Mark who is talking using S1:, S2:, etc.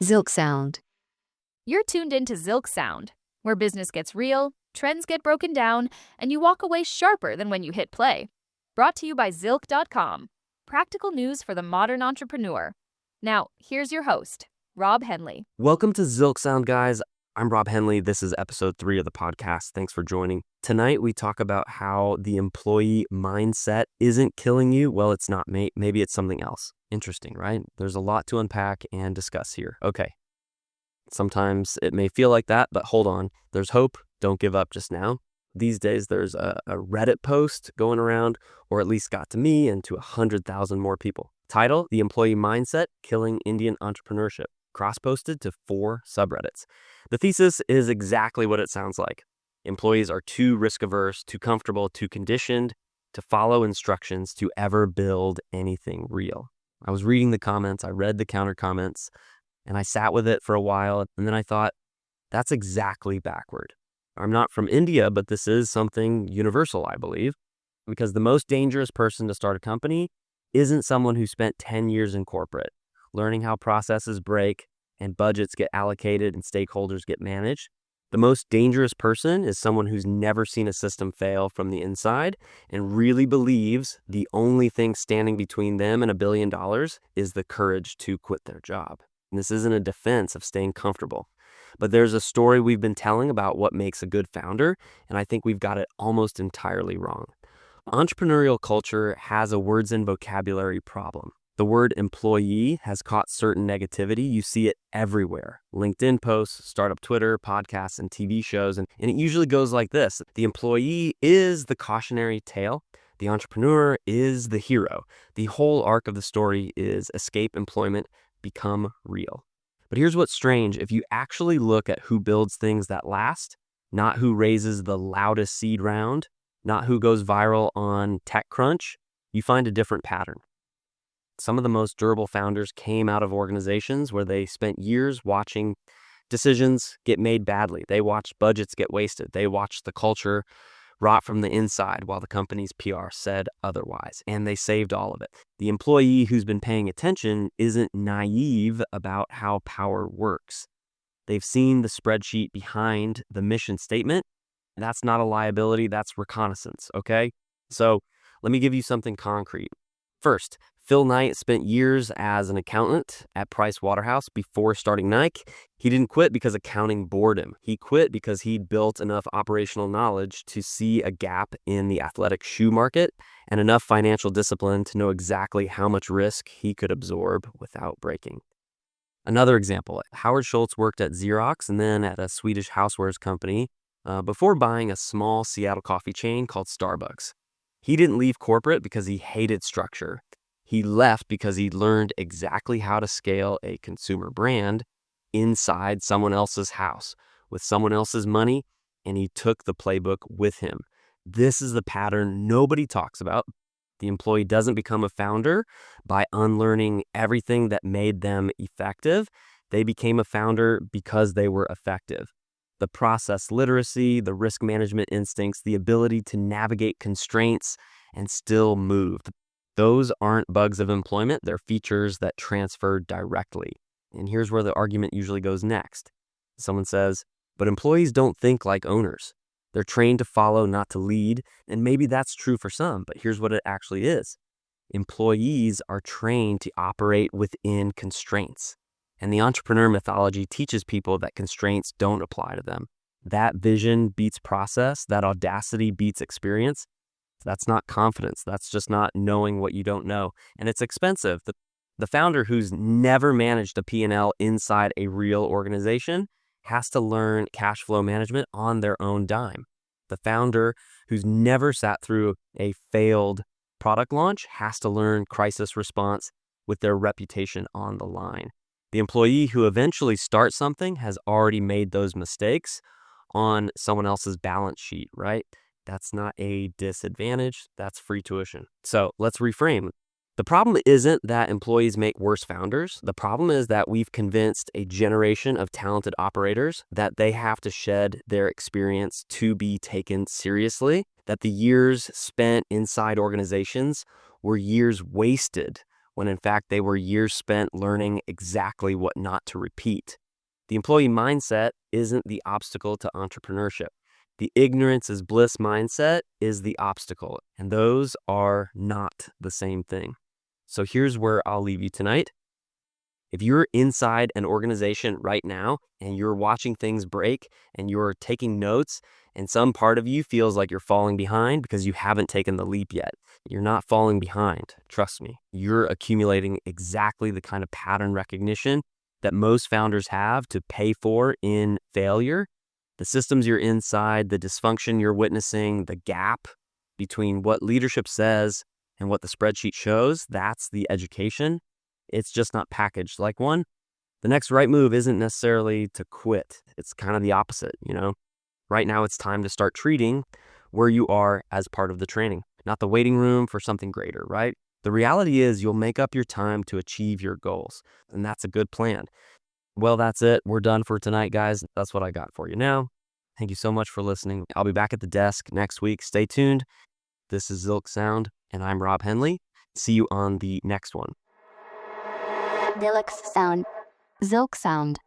S1: ZilckSound.
S2: You're tuned into ZilckSound, where business gets real, trends get broken down, and you walk away sharper than when you hit play. Brought to you by Zilck.com. Practical news for the modern entrepreneur. Now, here's your host, Rob Henley.
S3: Welcome to ZilckSound, guys. I'm Rob Henley. This is episode 3 of the podcast. Thanks for joining. Tonight, we talk about how the employee mindset isn't killing you. Well, it's not. Maybe it's something else. Interesting, right? There's a lot to unpack and discuss here. Okay. Sometimes it may feel like that, but hold on. There's hope. Don't give up just now. These days, there's a Reddit post going around, or at least got to me and to 100,000 more people. Title, The Employee Mindset, Killing Indian Entrepreneurship. Cross-posted to 4 subreddits. The thesis is exactly what it sounds like. Employees are too risk-averse, too comfortable, too conditioned to follow instructions to ever build anything real. I was reading the comments, I read the counter comments, and I sat with it for a while, and then I thought, that's exactly backward. I'm not from India, but this is something universal, I believe, because the most dangerous person to start a company isn't someone who spent 10 years in corporate, learning how processes break and budgets get allocated and stakeholders get managed. The most dangerous person is someone who's never seen a system fail from the inside and really believes the only thing standing between them and $1 billion is the courage to quit their job. And this isn't a defense of staying comfortable, but there's a story we've been telling about what makes a good founder, and I think we've got it almost entirely wrong. Entrepreneurial culture has a words and vocabulary problem. The word employee has caught certain negativity. You see it everywhere. LinkedIn posts, startup Twitter, podcasts, and TV shows. And it usually goes like this. The employee is the cautionary tale. The entrepreneur is the hero. The whole arc of the story is escape employment, become real. But here's what's strange. If you actually look at who builds things that last, not who raises the loudest seed round, not who goes viral on TechCrunch, you find a different pattern. Some of the most durable founders came out of organizations where they spent years watching decisions get made badly. They watched budgets get wasted. They watched the culture rot from the inside while the company's PR said otherwise, and they saved all of it. The employee who's been paying attention isn't naive about how power works. They've seen the spreadsheet behind the mission statement. That's not a liability, that's reconnaissance, okay? So let me give you something concrete. First, Phil Knight spent years as an accountant at Price Waterhouse before starting Nike. He didn't quit because accounting bored him. He quit because he'd built enough operational knowledge to see a gap in the athletic shoe market and enough financial discipline to know exactly how much risk he could absorb without breaking. Another example, Howard Schultz worked at Xerox and then at a Swedish housewares company before buying a small Seattle coffee chain called Starbucks. He didn't leave corporate because he hated structure. He left because he learned exactly how to scale a consumer brand inside someone else's house with someone else's money, and he took the playbook with him. This is the pattern nobody talks about. The employee doesn't become a founder by unlearning everything that made them effective. They became a founder because they were effective. The process literacy, the risk management instincts, the ability to navigate constraints and still move. Those aren't bugs of employment, they're features that transfer directly. And here's where the argument usually goes next. Someone says, but employees don't think like owners. They're trained to follow, not to lead. And maybe that's true for some, but here's what it actually is. Employees are trained to operate within constraints. And the entrepreneur mythology teaches people that constraints don't apply to them. That vision beats process, that audacity beats experience. That's not confidence. That's just not knowing what you don't know. And it's expensive. The founder who's never managed a P&L inside a real organization has to learn cash flow management on their own dime. The founder who's never sat through a failed product launch has to learn crisis response with their reputation on the line. The employee who eventually starts something has already made those mistakes on someone else's balance sheet, right? That's not a disadvantage. That's free tuition. So let's reframe. The problem isn't that employees make worse founders. The problem is that we've convinced a generation of talented operators that they have to shed their experience to be taken seriously, that the years spent inside organizations were years wasted when in fact they were years spent learning exactly what not to repeat. The employee mindset isn't the obstacle to entrepreneurship. The ignorance is bliss mindset is the obstacle, and those are not the same thing. So here's where I'll leave you tonight. If you're inside an organization right now and you're watching things break and you're taking notes and some part of you feels like you're falling behind because you haven't taken the leap yet, you're not falling behind. Trust me. You're accumulating exactly the kind of pattern recognition that most founders have to pay for in failure. The systems you're inside, the dysfunction you're witnessing, the gap between what leadership says and what the spreadsheet shows, that's the education. It's just not packaged like one. The next right move isn't necessarily to quit. It's kind of the opposite, Right now, it's time to start treating where you are as part of the training, not the waiting room for something greater, right? The reality is you'll make up your time to achieve your goals, and that's a good plan. Well, that's it. We're done for tonight, guys. That's what I got for you now. Thank you so much for listening. I'll be back at the desk next week. Stay tuned. This is ZilckSound, and I'm Rob Henley. See you on the next one.
S1: ZilckSound. ZilckSound.